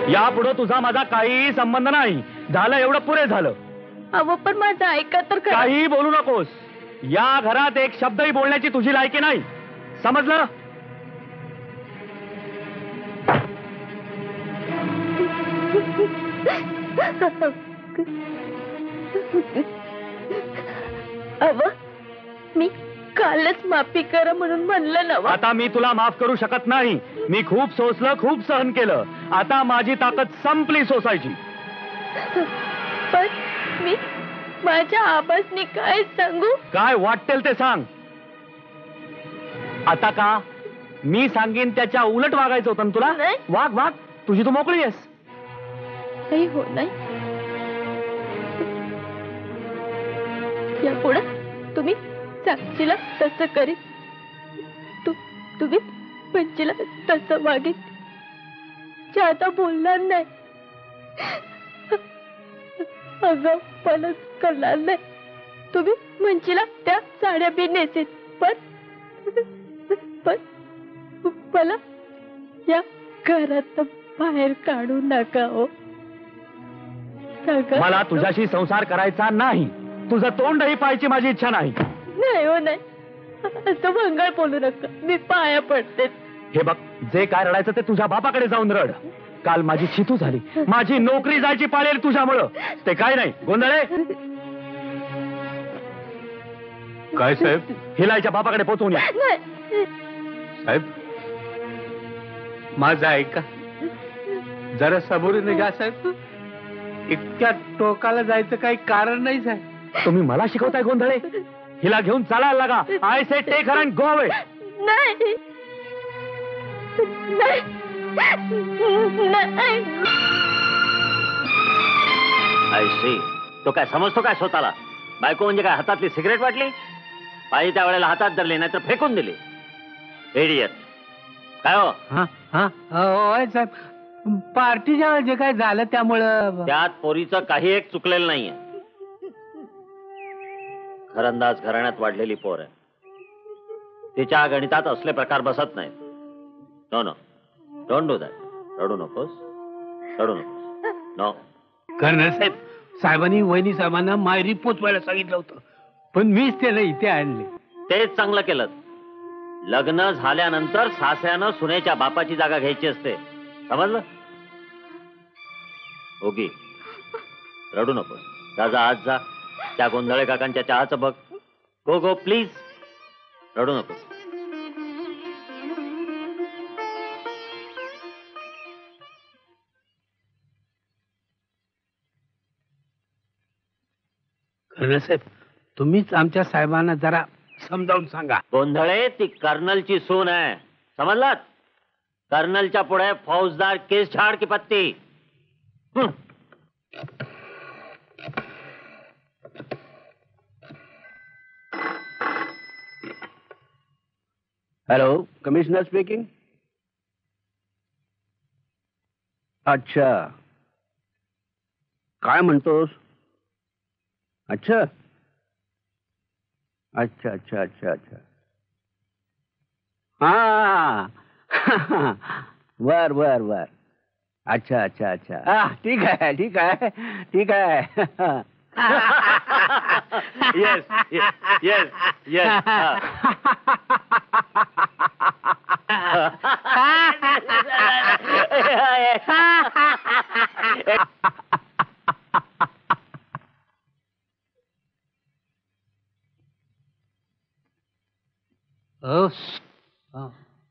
यापुढे तुझा माझा काही संबंध नाही. झालं एवढं पुरे झालं. अहो पण माझं ऐका तर खरं. काही बोलू नकोस. या घरात एक शब्दही बोलण्याची तुझी लायकी नाही. समजलं? अव मी कालच माफी करा म्हणून म्हणलं ना. आता मी तुला माफ करू शकत नाही. मी खूप सोसलं, खूप सहन केलं. आता माझी ताकद संपली सोसायची. पण मी माझ्या आबासनी काय सांगू? काय वाटेल ते सांग. आता का मी सांगेन त्याच्या उलट वागायचं होतं ना तुला? नाही. वाग वाग, तुझी तू मोकळी आहेस. काही हो नाही. यापुढे तुम्ही साक्षीला तसं करीत तुम्ही पंचीला तसं वागीत जादा बोलणार नाही. अगं पलच करणार नाही. तुम्ही मंचीला त्या साड्या बी नेसेत. पण मला या घरात बाहेर काढू नका हो. मला तुझ्याशी संसार करायचा नाही. तुझं तोंडही पाहायची माझी इच्छा नाही. नाही हो नाही. असं भंगाळ बोलू नका. मी पाया पडते. हे बघ, जे काय रडायचं ते तुझ्या बापाकडे जाऊन रड. काल माझी चितू झाली. माझी नोकरी जायची पाळेल तुझ्यामुळं. ते काय नाही गोंधळे. काय साहेब? हिलाच्या बापाकडे पोचवून या. साहेब माझं ऐका जरा सबुरीने घ्या साहेब. इतक्या टोकाला जायचं काही कारण नाही साहेब. तुम्ही मला शिकवताय गोंधळे? हिला घेऊन चालायला लागा. I say take her and go away. नाही आय सी. तो काय समजतो काय स्वतःला? बायको म्हणजे काय हातातली सिगरेट वाटली? पाहिजे त्या वेळेला हातात धरली, नाहीतर फेकून दिली. इडियट. काय हो? होय साहेब, पार्टीच्या जे काय झालं त्यामुळं. त्यात पोरीचं काही एक चुकलेलं नाहीये. घरंदाज घराण्यात वाढलेली पोर आहे. तिच्या गणितात असले प्रकार बसत नाहीत. No no, don't do that. रडू नकोस, रडू नकोस. नो. कर्नल साहेब, साहेबांनी वहिनी साहेबांना मायरी पोचवायला सांगितलं होतं, पण मीच त्याला इथे आणले. तेच चांगलं केलं. लग्न झाल्यानंतर सासऱ्यानं सुनेच्या बापाची जागा घ्यायची असते. समजलं? ओगी, रडू नकोस. जा आज जा. त्या गोंधळे काकांच्या चहाचं बघ. गो गो प्लीज. रडू नकोस. कर्नल साहेब, तुम्हीच आमच्या साहेबांना जरा समजावून सांगा. गोंधळे ती कर्नलची सून आहे. समजलात? कर्नलच्या पुढे फौजदार केस झाड की पत्ती. Hello, commissioner speaking. अच्छा, काय म्हणतोस? अच्छा अच्छा अच्छा अच्छा अच्छा. हा बर बर बर. अच्छा अच्छा अच्छा. हा ठीक आहे ठीक आहे ठीक आहे. Yes yes yes.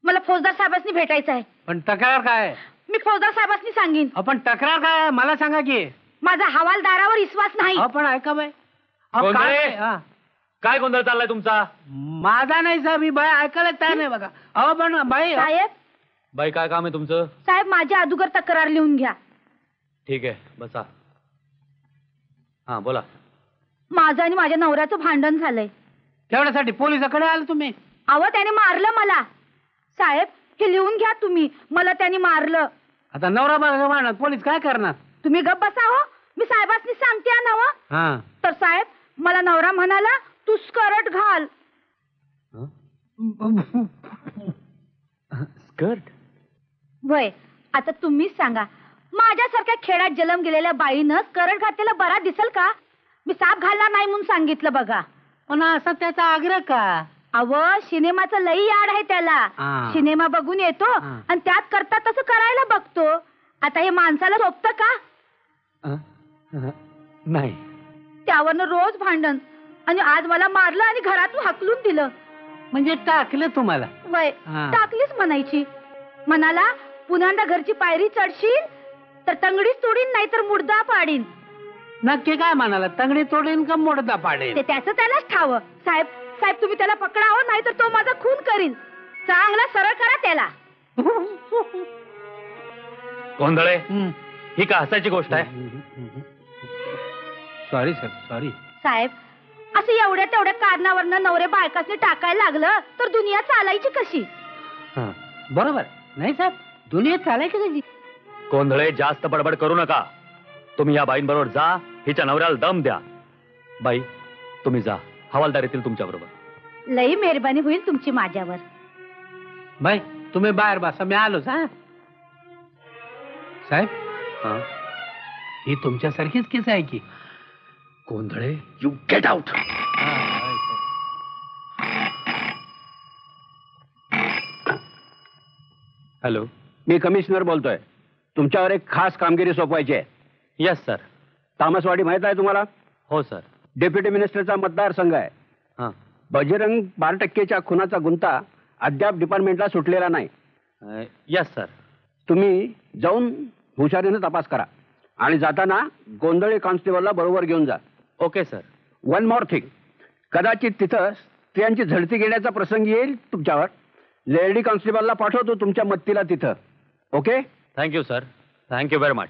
मला फौजदार साहेबांनी भेटायचं आहे. पण तक्रार काय? मी फौजदार साहेबांनी सांगेन. आपण तक्रार काय मला सांगा की. माझा हवालदारावर विश्वास नाही. पण ऐका बाई. गोंधळे, काय गोंधळ चाललाय तुमचा? माझा नाही साहेब, मी बाई ऐकायला तयार नाही बघा. अहो पण बाई. साहेब, बाई काय काम आहे तुमचं? साहेब माझ्या अगोदर तक्रार लिहून घ्या. ठीक आहे, बसा. हा बोला. माझं आणि माझ्या नवऱ्याचं भांडण झालंय. तेवढ्यासाठी पोलिसाकडे आले तुम्ही? अहो त्याने मारलं मला. साहेब हे लिहून घ्या तुम्ही. मला त्याने मारलं. आता नवरा बायको भांडणात पोलीस काय करणार? तुम्ही गप्प बसा हो. मी साहेबांनी सांगते ना. तर साहेब मला नवरा म्हणाला तू स्कर्ट घाल. स्कर्ट? वय आता तुम्हीच सांगा माझ्यासारख्या खेड्यात जन्म गेलेल्या बाईनं करड घातलेला बरा दिसल का? मी साप घालणार नाही म्हणून सांगितलं बघा. पण असा त्याचा आग्रह का? अव सिनेमाचं लई याड आहे त्याला. सिनेमा बघून येतो आणि त्यात करता तसं करायला बघतो. आता हे माणसाला झोपतं का? नाही. त्यावरनं रोज भांडण आणि आज मला मारलं आणि घरातून हाकलून दिलं. म्हणजे टाकलं तुम्हाला? वय टाकलीच म्हणायची. म्हणाला पुन्हा घरची पायरी चढशील तर तंगडीच तोडीन नाही तर मुडदा पाडीन. नक्की काय म्हणाला? तंगडी तोडीन का मोडदा पाडेल? ते त्याचं त्यालाच ठाव. साहेब साहेब तुम्ही त्याला पकडावं नाही तर तो माझा खून करीन. चांगला सरळ करा त्याला. गोंधळे, ही का हसायची गोष्ट आहे? Sorry sir, sorry. साहेब असं एवढ्या तेवढ्या कारणावरनं नवरे बायकासने टाकायला लागलं तर दुनिया चालायची कशी? बरोबर नाही साहेब, दुनिया चालायची कशी? गोंधळे, जास्त बडबड करू नका. तुम्ही या बाईंबरोबर जा, हिच्या नवऱ्याला दम द्या. बाई तुम्ही जा, हवालदार येतील तुमच्या बरोबर. लई मेहरबानी होईल तुमची माझ्यावर. बाई तुम्ही बाहेर बसा, मी आलोच. हा साहेब, ही तुमच्यासारखीच केस आहे की? Gondhale, you get out. Hello, me commissioner बोलतोय. तुमच्यावर एक खास कामगिरी सोपवायची आहे. Yes sir. तामसवाडी माहित आहे तुम्हाला? हो सर. डेप्युटी मिनिस्टरचा मतदारसंघ आहे. हां. बजरंग 12% खुनाचा गुंता अद्याप डिपार्टमेंटला सुटलेला नाही. Yes sir. तुम्ही जाऊन हुशारीने तपास करा आणि जाताना गोंधळे कॉन्स्टेबलला बरोबर घेऊन जा. Okay sir. One more thing, कदाचित तिथं स्त्रियांची झडती घेण्याचा प्रसंग येईल तुमच्यावर. लेडी कॉन्स्टेबलला पाठवतो तुमच्या मदतीला तिथं. Okay? Thank you sir. Thank you very much.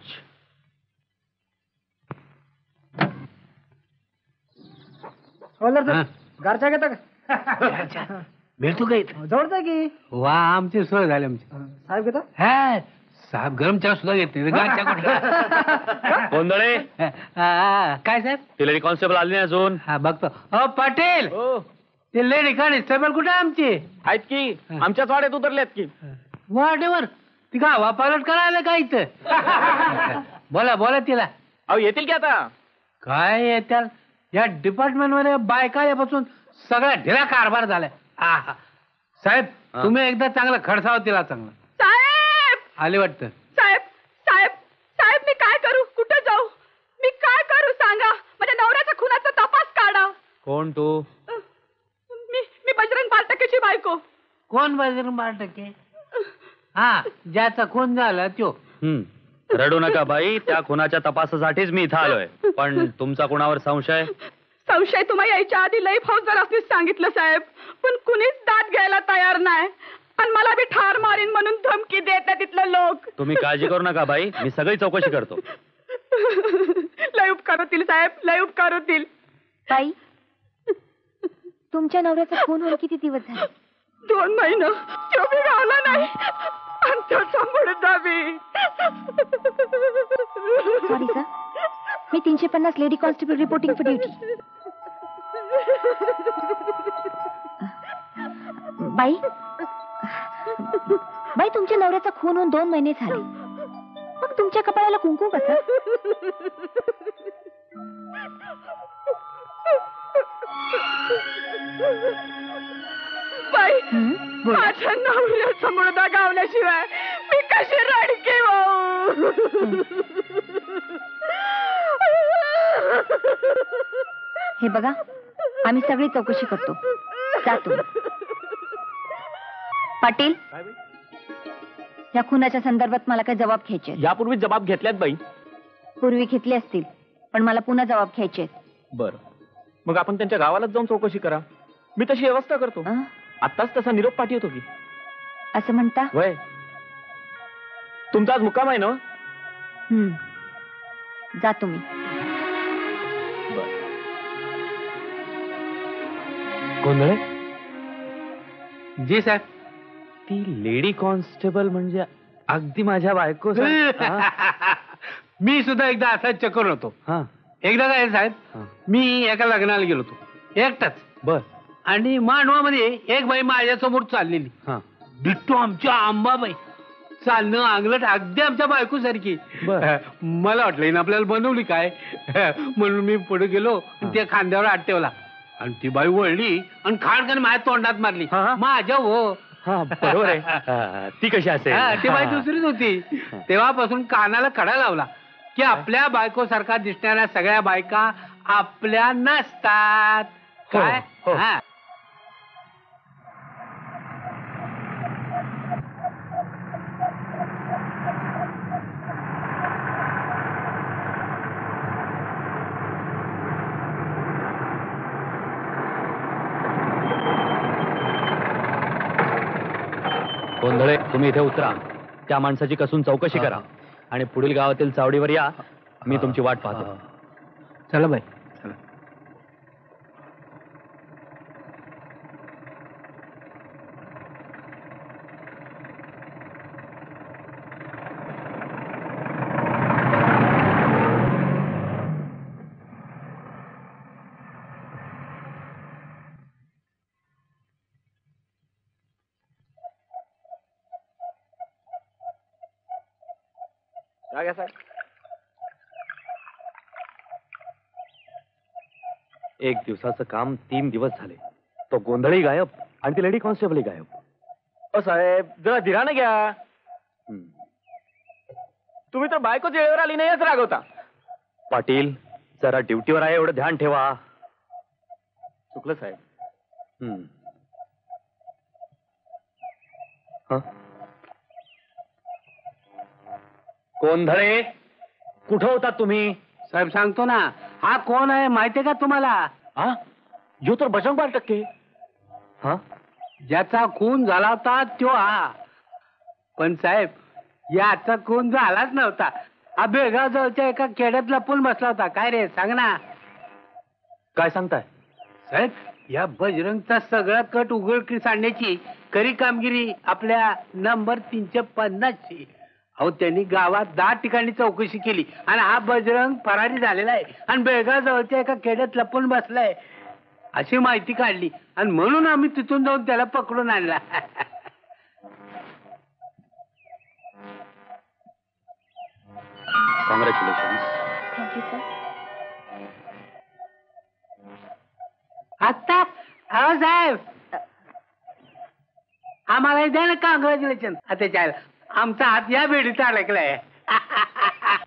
घरच्या घेता का? भेटतो का इथं? जवळचा की वा, आमची सोय झाली. आमची साहेब घेता? हा साहेब गरम चहा सुद्धा घेत नाही. गारच्या कुठं? गोंधळे, काय साहेब? ती लेडी कॉन्स्टेबल आली नाही अजून. हा बघतो. हो पाटील, ते लेडी कॉन्स्टेबल कुठे आमची? आहेत की, आमच्याच वाड्यात उतरल्यात की. वाटेवर ती गावा पालट करायला का इथं? बोला बोला तिला. अहो येतील की आता. काय येत्या या डिपार्टमेंट मध्ये बायकाल्यापासून सगळा ढिला कारभार झालाय. साहेब तुम्ही एकदा चांगलं खडसाव तिला. चांगलं साहेब आले वाटतं. साहेब साहेब साहेब मी काय करू? कुठं जाऊ? मी काय करू सांगा? माझ्या नवऱ्याच्या खुनाचा तपास काढा. कोण तू? मी बजरंग 12%ची बायको. कोण बजरंग 12%? हा, ज्याचा खून झाला तो. रडू नका बाई, त्या खुनाच्या तपासासाठीच मी इथं आलोय. पण तुमचा कुणावर संशय? संशय तुम्हा यायच्या आधी लई फौजदारांनीच सांगितलं साहेब, पण कुणीच दाद घ्यायला तयार नाही आणि मला बी ठार मारीन म्हणून धमकी देतात तिथले लोक. तुम्ही काळजी करू नका बाई, मी सगळी चौकशी करतो. लय उपकार होतील साहेब, लय उपकार होतील. ताई, तुमच्या नवऱ्याचा खून होऊन किती दिवस झाले? 2 महिने. तो बी गावला नाही आणि त्याचा मुडदा बी. सॉरी सर, मी 350 lady constable reporting for duty. बाई बाई, तुमच्या नवऱ्याचा खून होऊन 2 महिने झाले. मग तुमच्या कपाळाला कुंकू कसं? बाई, माझ्या नवऱ्याचा मुडदा गावल्याशिवाय मी कशी रडके वाहू? हे बघा, आम्ही सगळी चौकशी करतो. जातो. पाटील, या खुनाच्या संदर्भात मला काही जबाब घ्यायचे आहेत. यापूर्वी जबाब घेतल्यात बाई. पूर्वी घेतले असतील, पण मला पुन्हा जबाब घ्यायचे आहेत. बर, मग आपण त्यांच्या गावालाच जाऊन चौकशी करा. मी तशी व्यवस्था करतो. आत्ताच तसा निरोप पाठवतो की. असं म्हणता? वय, तुमचा आज मुक्काम आहे ना? जा तुम्ही. गोंधळे, जी साहेब. ती लेडी कॉन्स्टेबल म्हणजे अगदी माझ्या बायको. मी सुद्धा एकदा असाच चक्कर होतो. हा. एकदा काय साहेब, मी एका लग्नाला गेलो होतो एकटाच. बर. आणि मांडवामध्ये एक बाई माझ्यासमोर चाललेली. हा. डिट्टो आमच्या आंबाबाई. चालणं अंगलट अगदी आमच्या बायको सारखी. बर. मला वाटलं हिनं आपल्याला बनवली काय म्हणून मी पुढे गेलो आणि त्या खांद्यावर हात ठेवला आणि ती बाई वळली आणि खाडकन माझ्या तोंडात मारली. हा? माझ्या हो. हा बरोबर आहे. ती कशी असेल? हा, ती बाई दुसरीच होती. तेव्हापासून कानाला खडा लावला की आपल्या बायको सारखा दिसणाऱ्या सगळ्या बायका आपल्या नसतात. काय? हो. हा. गोंधळे, तुम्ही इथे उतरा. त्या माणसाची कसून चौकशी करा आणि पुढील गावातील चावडीवर या. मी तुमची वाट पाहतो. चला बाई चला. एक दिवसाचं काम 3 दिवस झाले. तो गोंधळी गायब आणि ती लेडी कॉन्स्टेबलही गायब. साहेब जरा धीराने घ्या. हं. तुम्ही तर बायकोच वेळेवर आली नाही असं रागवता. पाटील, जरा ड्युटीवर आहे एवढं ध्यान ठेवा. चुकलं साहेब. हं. हं? गोंधळे, कुठं होतात तुम्ही? साहेब सांगतो ना. हा कोण आहे माहितीये का तुम्हाला? हा, यो तर बजरंग बाल टक्के. हा, ज्याचा खून झाला होता तो हा. पण साहेब याचा खून झालाच नव्हता. हा बेळगाव जवळच्या एका खेड्यात लपून बसला होता. काय रे सांग ना. काय सांगताय? साहेब या बजरंगचा सगळा कट उघडकीस आणण्याची खरी कामगिरी आपल्या नंबर 350ची. अहो त्यांनी गावात 10 ठिकाणी चौकशी केली आणि हा बजरंग फरारी झालेला आहे आणि बेळगाव जवळच्या एका खेड्यात लपून बसलाय अशी माहिती काढली आणि म्हणून आम्ही तिथून जाऊन त्याला पकडून आणला. कॉंग्रॅच्युलेशन. Thank you sir. आता अहो साहेब आम्हाला द्या ना कॉंग्रॅच्युलेशन. आता आमचा हात या बेडीत अडकलाय.